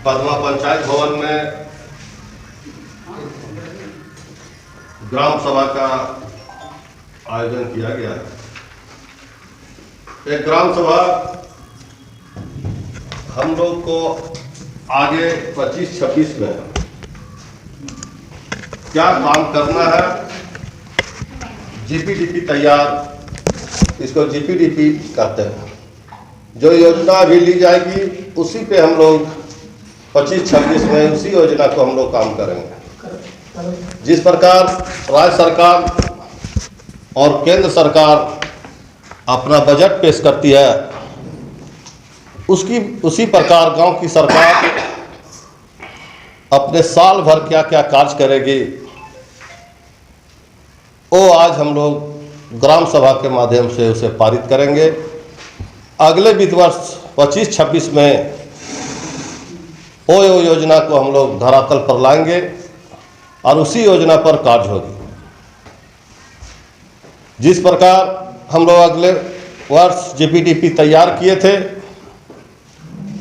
पदमा पंचायत भवन में ग्राम सभा का आयोजन किया गया है। एक ग्राम सभा हम लोग को आगे 25-26 में क्या काम करना है, जीपीडीपी तैयार, इसको जीपीडीपी कहते हैं। जो योजना अभी ली जाएगी उसी पे हम लोग 25-26 में उसी योजना को हम लोग काम करेंगे। जिस प्रकार राज्य सरकार और केंद्र सरकार अपना बजट पेश करती है, उसी प्रकार गांव की सरकार अपने साल भर क्या क्या कार्य करेगी, वो आज हम लोग ग्राम सभा के माध्यम से उसे पारित करेंगे। अगले वित्त वर्ष 25-26 में वो योजना को हम लोग धरातल पर लाएंगे और उसी योजना पर कार्य होगी। जिस प्रकार हम लोग अगले वर्ष जीपीडीपी तैयार किए थे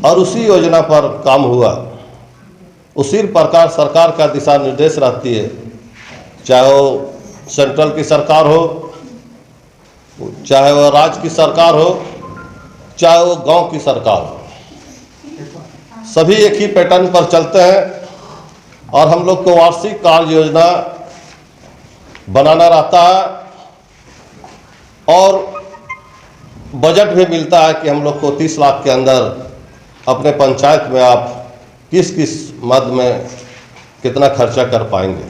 और उसी योजना पर काम हुआ, उसी प्रकार सरकार का दिशा निर्देश रहती है, चाहे वो सेंट्रल की सरकार हो, चाहे वो राज्य की सरकार हो, चाहे वो गांव की सरकार हो, सभी एक ही पैटर्न पर चलते हैं। और हम लोग को वार्षिक कार्य योजना बनाना रहता है और बजट भी मिलता है कि हम लोग को 30 लाख के अंदर अपने पंचायत में आप किस किस मद में कितना खर्चा कर पाएंगे।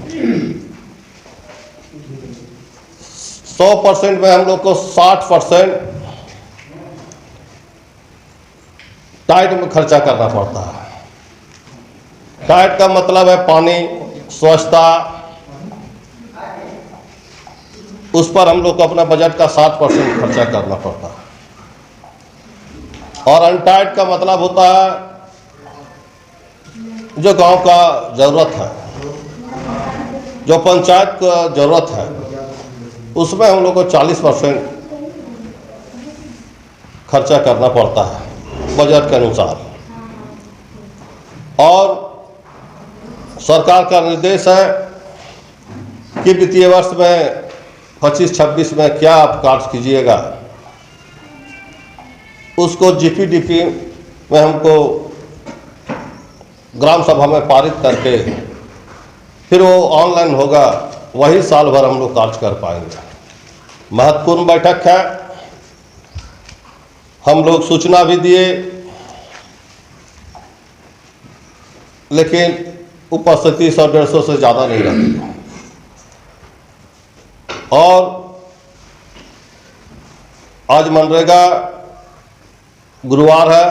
100% में हम लोग को 60% टाइट में खर्चा करना पड़ता है। टाइट का मतलब है पानी, स्वच्छता, उस पर हम लोग को अपना बजट का 60% खर्चा करना पड़ता है। और अनटाइट का मतलब होता है जो गांव का जरूरत है, जो पंचायत का जरूरत है, उसमें हम लोग को 40% खर्चा करना पड़ता है बजट के अनुसार। और सरकार का निर्देश है कि वित्तीय वर्ष में 25-26 में क्या आप कार्य कीजिएगा, उसको जीपीडीपी में हमको ग्राम सभा में पारित करके फिर वो ऑनलाइन होगा, वही साल भर हम लोग कार्य कर पाएंगे। महत्वपूर्ण बैठक है, हम लोग सूचना भी दिए, लेकिन उपस्थिति 100-150 से ज़्यादा नहीं रहती। और आज मनरेगा गुरुवार है,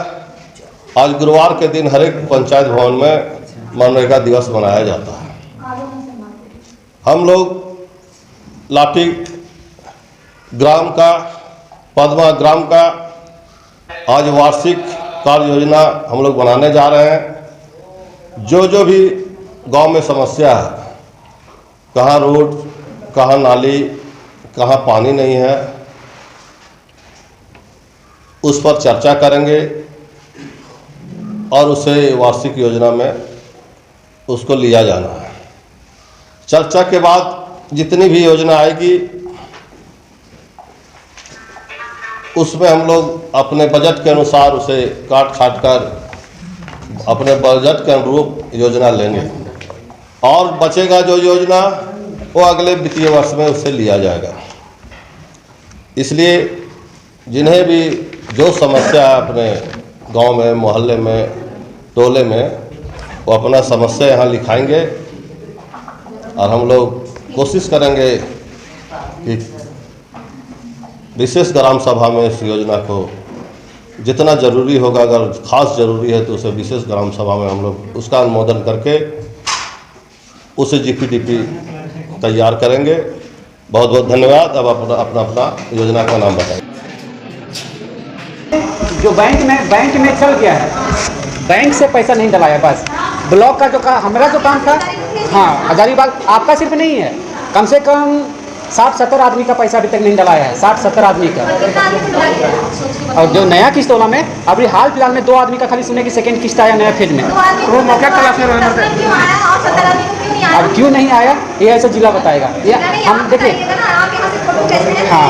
आज गुरुवार के दिन हर एक पंचायत भवन में मनरेगा दिवस मनाया जाता है। हम लोग लाठी ग्राम का, पदमा ग्राम का आज वार्षिक कार्य योजना हम लोग बनाने जा रहे हैं। जो भी गांव में समस्या है, कहाँ रोड, कहाँ नाली, कहाँ पानी नहीं है, उस पर चर्चा करेंगे और उसे वार्षिक योजना में उसको लिया जाना है। चर्चा के बाद जितनी भी योजना आएगी उसमें हम लोग अपने बजट के अनुसार उसे काट छाट कर अपने बजट के अनुरूप योजना लेंगे और बचेगा जो योजना वो अगले वित्तीय वर्ष में उससे लिया जाएगा। इसलिए जिन्हें भी जो समस्या है अपने गांव में, मोहल्ले में, टोले में, वो अपना समस्या यहाँ लिखाएंगे और हम लोग कोशिश करेंगे कि विशेष ग्राम सभा में इस योजना को जितना ज़रूरी होगा, अगर खास ज़रूरी है तो उसे विशेष ग्राम सभा में हम लोग उसका अनुमोदन करके उसे जीपीडीपी तैयार करेंगे। बहुत बहुत धन्यवाद। अब अपना योजना का नाम बताएं। जो बैंक में चल गया है, बैंक से पैसा नहीं डलाया, बस ब्लॉक का जो हमारा जो काम था, हाँ हजारीबाग आपका सिर्फ नहीं है, कम से कम 60-70 आदमी का पैसा अभी तक नहीं डलाया है, 60-70 आदमी का। और जो नया किस्त वाला में अभी हाल फिलहाल में 2 आदमी का खाली सुने कि सेकंड किस्त आया नया फेज में। वो मौका तलाश में रहना अब क्यों नहीं आया ये ऐसा जिला बताएगा। ये हम देखिए हाँ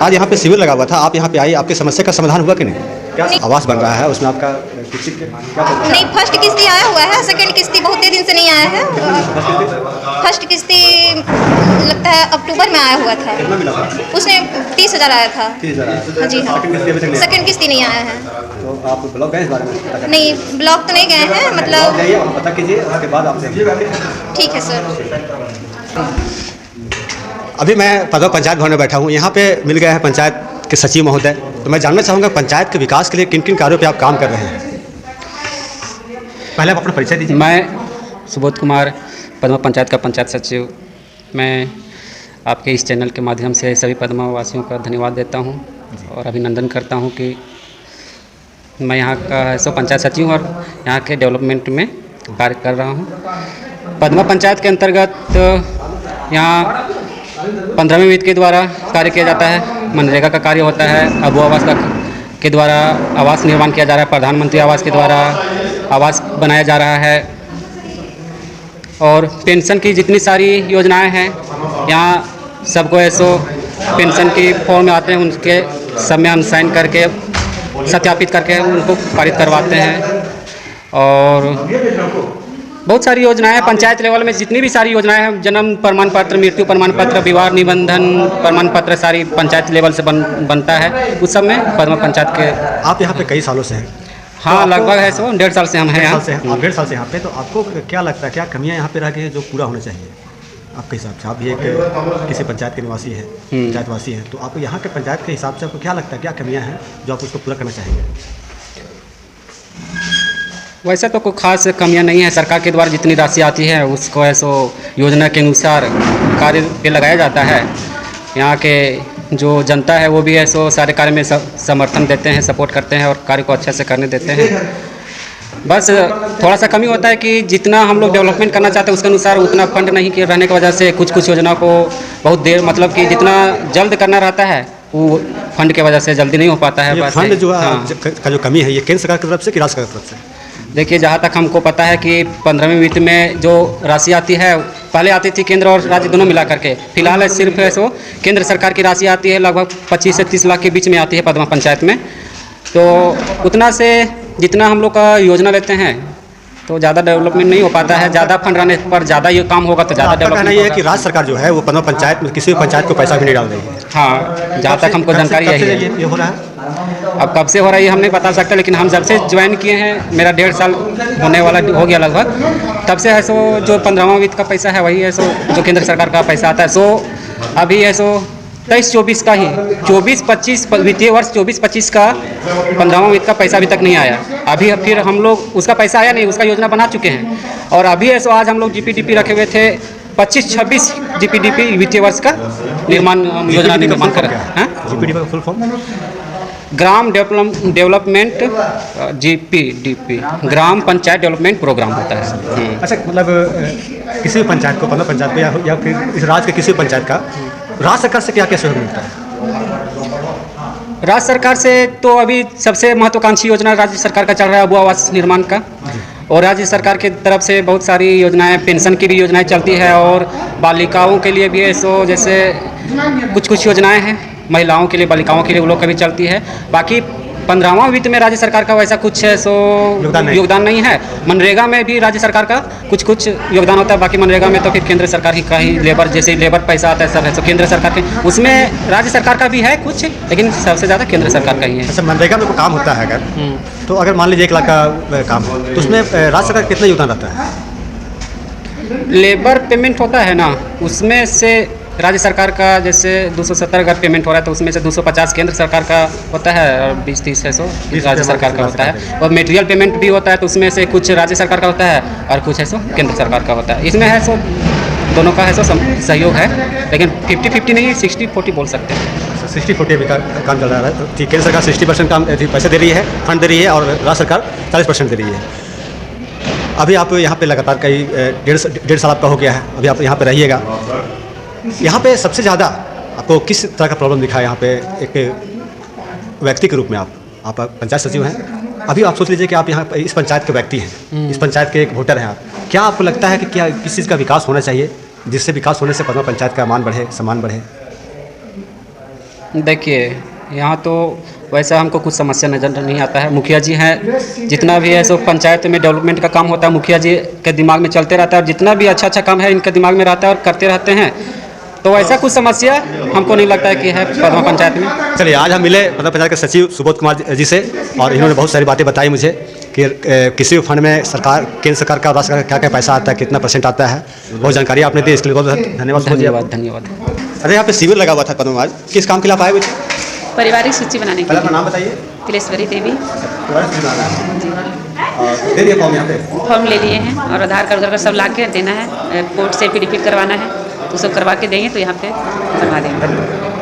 आज यहाँ पे शिविर लगा हुआ था, आप यहाँ पे आई, आपकी समस्या का समाधान हुआ कि नहीं? क्या आवास बन रहा है उसमें आपका नहीं, फर्स्ट किस्ती आया हुआ है, सेकंड किस्ती बहुत दिन से नहीं आया है। फर्स्ट किस्ती लगता है अक्टूबर में आया हुआ था, उसमें 30,000 आया था। हाँ जी हाँ, सेकंड किस्ती नहीं आया है। तो आप ब्लॉक गए इस बारे में? नहीं, ब्लॉक तो नहीं गए हैं, मतलब पता कीजिए, उसके बाद आपसे। ठीक है सर। अभी मैं पदवा पंचायत भवन में बैठा हूँ, यहाँ पे मिल गया है पंचायत के सचिव महोदय। तो मैं जानना चाहूँगा पंचायत के विकास के लिए किन किन कार्यों पे आप काम कर रहे हैं? पहले आप अपना परिचय दीजिए। मैं सुबोध कुमार, पदमा पंचायत का पंचायत सचिव। मैं आपके इस चैनल के माध्यम से सभी पदमा वासियों का धन्यवाद देता हूं और अभिनंदन करता हूं कि मैं यहाँ का पंचायत सचिव हूँ और यहाँ के डेवलपमेंट में कार्य कर रहा हूँ। पदमा पंचायत के अंतर्गत यहाँ 15वें वित्त के द्वारा कार्य किया जाता है, मनरेगा का कार्य होता है, अबू आवास के द्वारा आवास निर्माण किया जा रहा है, प्रधानमंत्री आवास के द्वारा आवास बनाया जा रहा है और पेंशन की जितनी सारी योजनाएं हैं यहाँ सबको ऐसो पेंशन की फॉर्म में आते हैं, उनके सब में हम साइन करके सत्यापित करके उनको पारित करवाते हैं। और बहुत सारी योजनाएं पंचायत लेवल में जितनी भी सारी योजनाएं हैं, जन्म प्रमाण पत्र, मृत्यु प्रमाण पत्र, विवाह निबंधन प्रमाण पत्र, सारी पंचायत लेवल से बनता है। उस सब में पदमा पंचायत के। आप यहाँ पे कई सालों से हैं? हाँ, लगभग है 1.5 साल से हम हैं यहाँ। आप 1.5 साल से यहाँ पे, तो आपको क्या लगता है, क्या कमियाँ यहाँ पे रह गई है जो पूरा होना चाहिए आपके हिसाब से? आप भी एक किसी पंचायत के निवासी हैं, पंचायतवासी हैं, तो आपको यहाँ के पंचायत के हिसाब से आपको क्या लगता है, क्या कमियाँ हैं जो आप उसको पूरा करना चाहेंगे? वैसे तो कोई खास कमियां नहीं है। सरकार के द्वारा जितनी राशि आती है उसको ऐसो योजना के अनुसार कार्य पे लगाया जाता है। यहाँ के जो जनता है वो भी ऐसो सारे कार्य में समर्थन देते हैं, सपोर्ट करते हैं और कार्य को अच्छे से करने देते हैं। बस थोड़ा सा कमी होता है कि जितना हम लोग डेवलपमेंट करना चाहते हैं उसके अनुसार उतना फंड नहीं के रहने की वजह से कुछ योजना को बहुत देर, मतलब कि जितना जल्द करना रहता है वो फंड की वजह से जल्दी नहीं हो पाता है। फंड जो का जो कमी है ये केंद्र सरकार की तरफ से कि राज्य सरकार की तरफ से? देखिए, जहाँ तक हमको पता है कि 15वें वित्त में जो राशि आती है, पहले आती थी केंद्र और राज्य दोनों मिला करके, फिलहाल सिर्फ है सो केंद्र सरकार की राशि आती है, लगभग 25 से 30 लाख के बीच में आती है पदमा पंचायत में। तो उतना से जितना हम लोग का योजना लेते हैं तो ज़्यादा डेवलपमेंट नहीं हो पाता है। ज़्यादा फंड रहने पर ज़्यादा ये काम होगा तो ज़्यादा डेवलपमेंट नहीं है कि राज्य सरकार जो है वो पदमा पंचायत में किसी भी पंचायत को पैसा भी नहीं डाल रही है। हाँ, जहाँ तक हमको जानकारी है ये हो रहा है। अब कब से हो रहा है ये हम नहीं बता सकते, लेकिन हम जब से ज्वाइन किए हैं, मेरा 1.5 साल होने वाला हो गया लगभग, तब से है सो जो 15वां वित्त का पैसा है वही है सो जो केंद्र सरकार का पैसा आता है। सो अभी है सो 23-24 का ही 24-25 वित्तीय वर्ष 24-25 का 15वां वित्त का पैसा अभी तक नहीं आया। अभी फिर हम लोग उसका पैसा आया नहीं, उसका योजना बना चुके हैं और अभी है सो आज हम लोग GPDP रखे हुए थे 25-26 GPDP वित्तीय वर्ष का निर्माण योजना निर्माण कर रहे हैं। GPDP का फुल फॉर्म ग्राम डेवलपमेंट GPDP, ग्राम पंचायत डेवलपमेंट प्रोग्राम होता है। अच्छा, मतलब किसी भी पंचायत को, पदमा पंचायत को या फिर इस राज्य के किसी भी पंचायत का राज्य सरकार से क्या क्या सहयोग मिलता है? राज्य सरकार से तो अभी सबसे महत्वाकांक्षी योजना राज्य सरकार का चल रहा है अबू आवास निर्माण का, और राज्य सरकार की तरफ से बहुत सारी योजनाएं, पेंशन की भी योजनाएं चलती है और बालिकाओं के लिए भी है सो जैसे कुछ योजनाएं हैं, महिलाओं के लिए, बालिकाओं के लिए वो लोग कभी चलती है। बाकी 15वां वित्त में राज्य सरकार का वैसा कुछ है सो योगदान नहीं है। मनरेगा में भी राज्य सरकार का कुछ योगदान होता है, बाकी मनरेगा में तो फिर केंद्र सरकार की का ही लेबर, जैसे लेबर पैसा आता है सब है सो केंद्र सरकार के, उसमें राज्य सरकार का भी है कुछ, लेकिन सबसे ज़्यादा केंद्र सरकार का ही है। अच्छा, मनरेगा में कोई काम होता है अगर तो अगर मान लीजिए 1 लाख का काम हो तो उसमें राज्य सरकार कितना योगदान रहता है? लेबर पेमेंट होता है ना, उसमें से राज्य सरकार का जैसे 270 अगर पेमेंट हो रहा है तो उसमें से 250 केंद्र सरकार का होता है और 20-30 है सो राज्य सरकार का होता है। और मटेरियल पेमेंट भी होता है तो उसमें से कुछ राज्य सरकार का होता है और कुछ है सो केंद्र सरकार का होता है। इसमें है सो दोनों का है सो सहयोग है, लेकिन 50-50 नहीं, 60-40 बोल सकते हैं। 60-40 अभी का काम चल रहा है। तो केंद्र सरकार 60% काम पैसे दे रही है, फंड दे रही है, और राज्य सरकार 40% दे रही है। अभी आप यहाँ पे लगातार कई डेढ़ साल आपका हो गया है, अभी आप यहाँ पे रहिएगा। यहाँ पे सबसे ज़्यादा आपको किस तरह का प्रॉब्लम दिखा है? यहाँ पे एक व्यक्ति के रूप में आप पंचायत सचिव हैं, अभी आप सोच लीजिए कि आप यहाँ इस पंचायत के व्यक्ति हैं, इस पंचायत के एक वोटर हैं आप। क्या आपको लगता है कि क्या किस चीज़ का विकास होना चाहिए जिससे विकास होने से पदमा पंचायत का मान बढ़े, सम्मान बढ़े? देखिए, यहाँ तो वैसा हमको कुछ समस्या नज़र नहीं आता है। मुखिया जी हैं, जितना भी है सो पंचायत में डेवलपमेंट का काम होता है मुखिया जी के दिमाग में चलते रहता है, और जितना भी अच्छा काम है इनके दिमाग में रहता है और करते रहते हैं। तो ऐसा कुछ समस्या हमको नहीं लगता है कि है पदमा पंचायत में। चलिए, आज हम मिले पदमा पंचायत के सचिव सुबोध कुमार जी से, और इन्होंने बहुत सारी बातें बताई मुझे कि किसी भी फंड में सरकार, केंद्र सरकार का और राज्य सरकार का क्या क्या पैसा आता है, कितना परसेंट आता है, बहुत जानकारी आपने दी, इसके लिए बहुत धन्यवाद। धन्यवाद। अरे, यहाँ पे शिविर लगा हुआ था पदमा, आज किस काम के लिए आप आए हुए थे? पारिवारिक सूची बनाने के पहले अपना लिए। नाम बताइए। तिलेश्वरी देवी। दे दिए फॉर्म यहाँ पे? फॉर्म ले लिए हैं और आधार कार्ड उधर सब ला के देना है, कोर्ट से एफिडेविट करवाना है, तो सब करवा के देंगे तो यहाँ पे करवा देंगे।